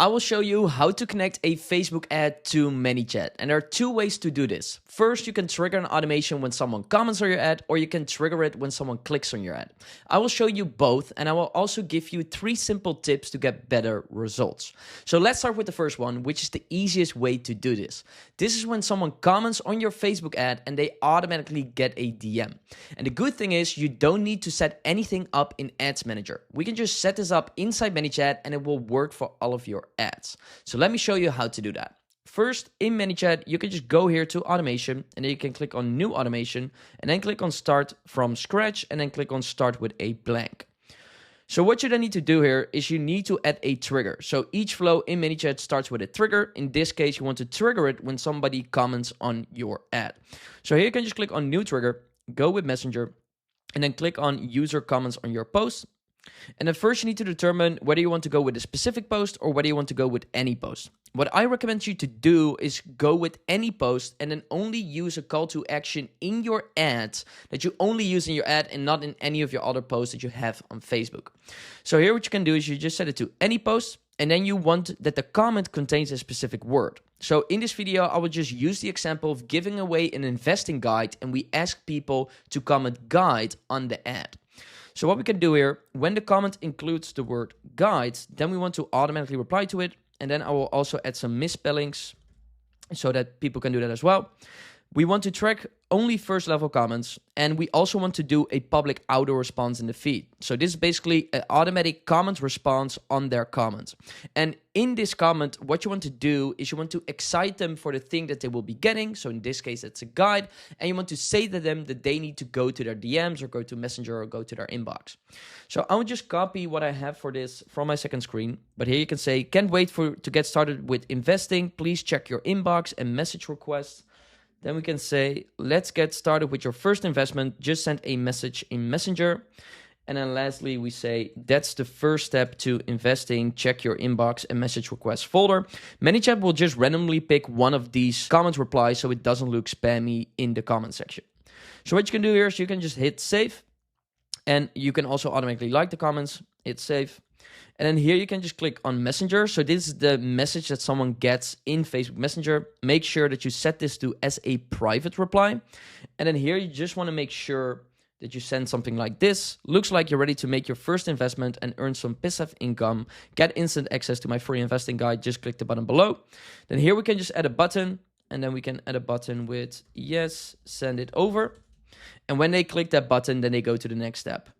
I will show you how to connect a Facebook ad to Manychat. And there are two ways to do this. First, you can trigger an automation when someone comments on your ad, or you can trigger it when someone clicks on your ad. I will show you both, and I will also give you 3 simple tips to get better results. So let's start with the first one, which is the easiest way to do this. This is when someone comments on your Facebook ad and they automatically get a DM. And the good thing is you don't need to set anything up in Ads Manager. We can just set this up inside Manychat and it will work for all of your ads. So let me show you how to do that. First, in Manychat, you can just go here to automation and then you can click on new automation and then click on start from scratch and then click on start with a blank. So what you then need to do here is you need to add a trigger. So each flow in Manychat starts with a trigger. In this case, you want to trigger it when somebody comments on your ad. So here you can just click on new trigger, go with messenger, and then click on user comments on your post. And then first you need to determine whether you want to go with a specific post or whether you want to go with any post. What I recommend you to do is go with any post and then only use a call to action in your ad that you only use in your ad and not in any of your other posts that you have on Facebook. So here what you can do is you just set it to any post and then you want that the comment contains a specific word. So in this video, I will just use the example of giving away an investing guide and we ask people to comment guide on the ad. So what we can do here, when the comment includes the word guide, then we want to automatically reply to it. And then I will also add some misspellings so that people can do that as well. We want to track only first level comments, and we also want to do a public auto response in the feed. So this is basically an automatic comment response on their comment. And in this comment, what you want to do is you want to excite them for the thing that they will be getting. So in this case, it's a guide, and you want to say to them that they need to go to their DMs or go to Messenger or go to their inbox. So I will just copy what I have for this from my second screen. But here you can say, can't wait to get started with investing. Please check your inbox and message requests. Then we can say, let's get started with your first investment. Just send a message in Messenger. And then lastly, we say, that's the first step to investing. Check your inbox and message request folder. Manychat will just randomly pick one of these comment replies so it doesn't look spammy in the comment section. So what you can do here is you can just hit save. And you can also automatically like the comments, hit save. And then here you can just click on Messenger. So this is the message that someone gets in Facebook Messenger. Make sure that you set this to as a private reply. And then here you just want to make sure that you send something like this. Looks like you're ready to make your first investment and earn some passive income. Get instant access to my free investing guide. Just click the button below. Then here we can just add a button. And then we can add a button with yes, send it over. And when they click that button, then they go to the next step.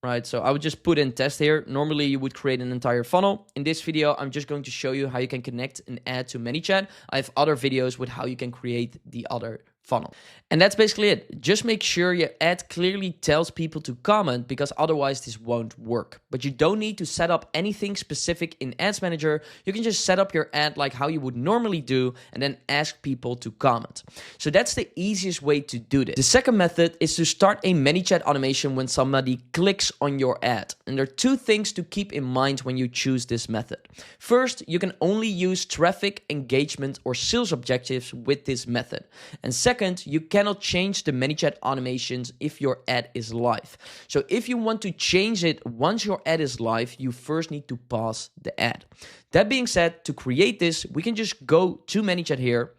Right, so I would just put in test here. Normally you would create an entire funnel. In this video, I'm just going to show you how you can connect an ad to Manychat. I have other videos with how you can create the other funnel. And that's basically it. Just make sure your ad clearly tells people to comment because otherwise this won't work. But you don't need to set up anything specific in Ads Manager. You can just set up your ad like how you would normally do and then ask people to comment. So that's the easiest way to do this. The second method is to start a Manychat automation when somebody clicks on your ad. And there are 2 things to keep in mind when you choose this method. First, you can only use traffic, engagement, or sales objectives with this method. And second, you cannot change the Manychat automations if your ad is live. So if you want to change it once your ad is live, you first need to pause the ad. That being said, to create this, we can just go to Manychat here,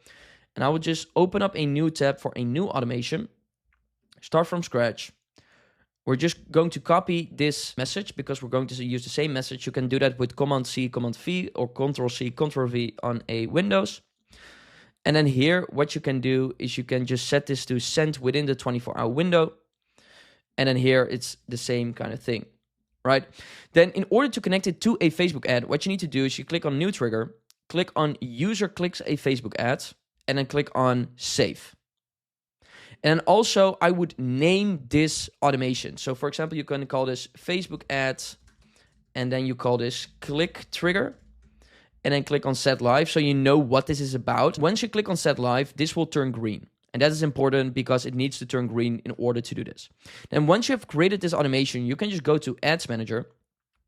and I will just open up a new tab for a new automation. Start from scratch. We're just going to copy this message because we're going to use the same message. You can do that with Command-C, Command-V, or Control-C, Control-V on a Windows. And then here, what you can do is you can just set this to send within the 24-hour window. And then here, it's the same kind of thing, right? Then in order to connect it to a Facebook ad, what you need to do is you click on new trigger, click on user clicks a Facebook ad, and then click on save. And then also, I would name this automation. So for example, you can call this Facebook ads, and then you call this click trigger. And then click on set live so you know what this is about. Once you click on set live, this will turn green. And that is important because it needs to turn green in order to do this. Then once you have created this automation, you can just go to Ads Manager.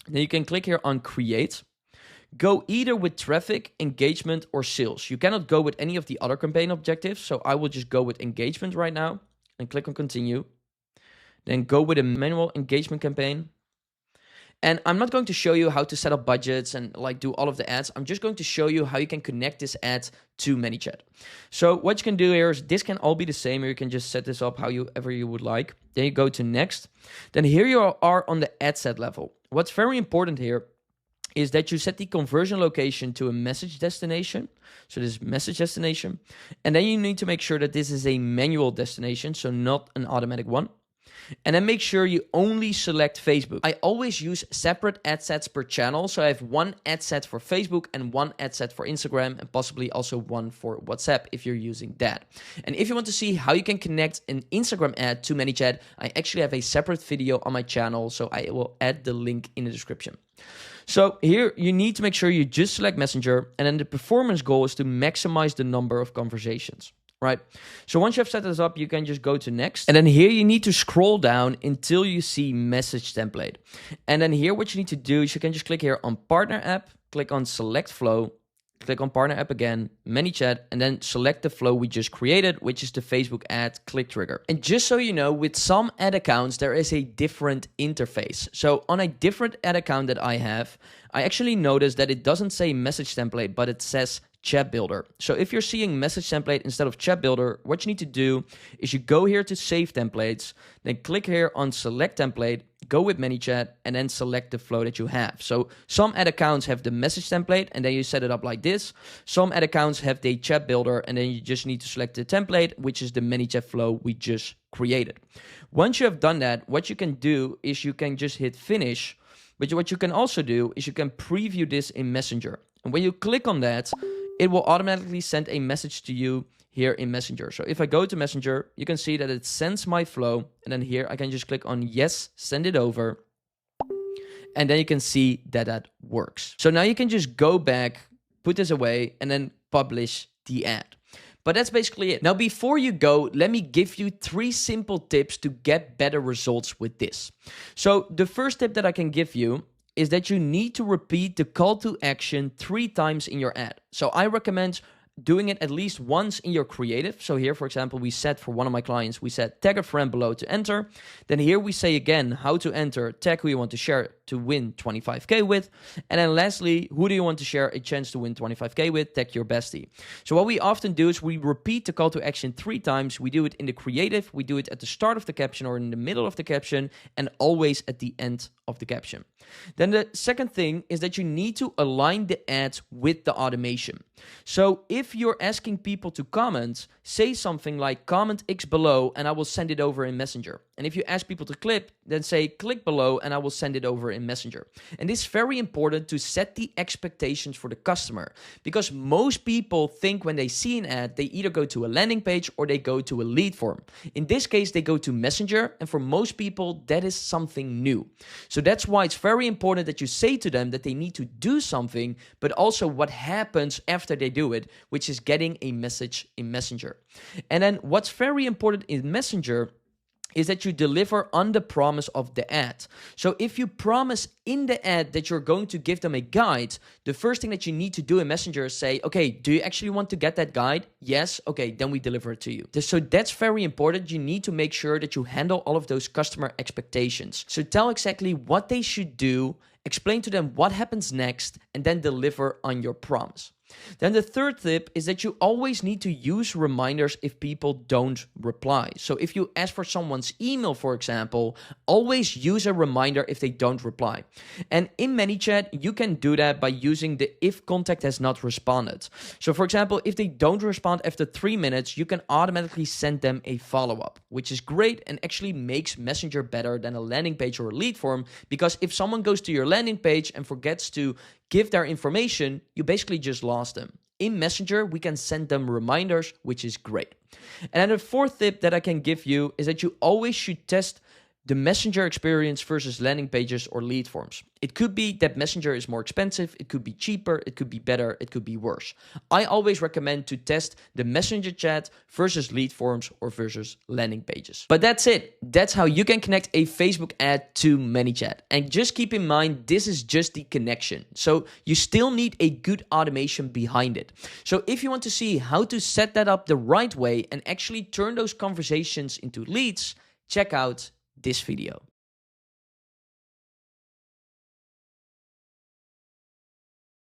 Then you can click here on create. Go either with traffic, engagement, or sales. You cannot go with any of the other campaign objectives. So I will just go with engagement right now and click on continue. Then go with a manual engagement campaign. And I'm not going to show you how to set up budgets and like do all of the ads. I'm just going to show you how you can connect this ad to Manychat. So what you can do here is this can all be the same, or you can just set this up however you would like. Then you go to next. Then here you are on the ad set level. What's very important here is that you set the conversion location to a message destination. So this is message destination. And then you need to make sure that this is a manual destination, so not an automatic one. And then make sure you only select Facebook. I always use separate ad sets per channel. So I have one ad set for Facebook and one ad set for Instagram, and possibly also one for WhatsApp if you're using that. And if you want to see how you can connect an Instagram ad to Manychat, I actually have a separate video on my channel. So I will add the link in the description. So here you need to make sure you just select Messenger, and then the performance goal is to maximize the number of conversations. Right. So once you have set this up, you can just go to next. And then here you need to scroll down until you see message template. And then here what you need to do is you can just click here on partner app, click on select flow, click on partner app again, Manychat, and then select the flow we just created, which is the Facebook ad click trigger. And just so you know, with some ad accounts, there is a different interface. So on a different ad account that I have, I actually noticed that it doesn't say message template, but it says chat builder. So if you're seeing message template instead of chat builder, what you need to do is you go here to save templates, then click here on select template, go with Manychat, and then select the flow that you have. So some ad accounts have the message template and then you set it up like this. Some ad accounts have the chat builder and then you just need to select the template, which is the Manychat flow we just created. Once you have done that, what you can do is you can just hit finish. But what you can also do is you can preview this in Messenger. And when you click on that, it will automatically send a message to you here in Messenger. So if I go to Messenger, you can see that it sends my flow. And then here I can just click on yes, send it over. And then you can see that that works. So now you can just go back, put this away, and then publish the ad. But that's basically it. Now, before you go, let me give you 3 simple tips to get better results with this. So the first tip that I can give you is that you need to repeat the call to action 3 times in your ad. So I recommend doing it at least once in your creative. So here, for example, we set for one of my clients, we said tag a friend below to enter. Then here we say again how to enter, tag who you want to share to win 25K with. And then lastly, who do you want to share a chance to win 25K with? Tag your bestie. So what we often do is we repeat the call to action 3 times. We do it in the creative, we do it at the start of the caption or in the middle of the caption, and always at the end of the caption. Then the second thing is that you need to align the ads with the automation. So if you're asking people to comment, say something like comment X below and I will send it over in Messenger. And if you ask people to click, then say click below and I will send it over in Messenger. And it's very important to set the expectations for the customer, because most people think when they see an ad, they either go to a landing page or they go to a lead form. In this case, they go to Messenger, and for most people, that is something new. So that's why it's very important that you say to them that they need to do something, but also what happens after they do it, which is getting a message in Messenger. And then what's very important in Messenger is that you deliver on the promise of the ad. So if you promise in the ad that you're going to give them a guide, the first thing that you need to do in Messenger is say, okay, do you actually want to get that guide? Yes. Okay, then we deliver it to you. So that's very important. You need to make sure that you handle all of those customer expectations. So tell exactly what they should do, explain to them what happens next, and then deliver on your promise. Then the third tip is that you always need to use reminders if people don't reply. So if you ask for someone's email, for example, always use a reminder if they don't reply. And in Manychat, you can do that by using the if contact has not responded. So for example, if they don't respond after 3 minutes, you can automatically send them a follow-up, which is great and actually makes Messenger better than a landing page or a lead form, because if someone goes to your landing page and forgets to give their information, you basically just lost them. In Messenger, we can send them reminders, which is great. And then the fourth tip that I can give you is that you always should test the Messenger experience versus landing pages or lead forms. It could be that Messenger is more expensive, it could be cheaper, it could be better, it could be worse. I always recommend to test the Messenger chat versus lead forms or versus landing pages. But that's it. That's how you can connect a Facebook ad to Manychat. And just keep in mind, this is just the connection. So you still need a good automation behind it. So if you want to see how to set that up the right way and actually turn those conversations into leads, check out this video.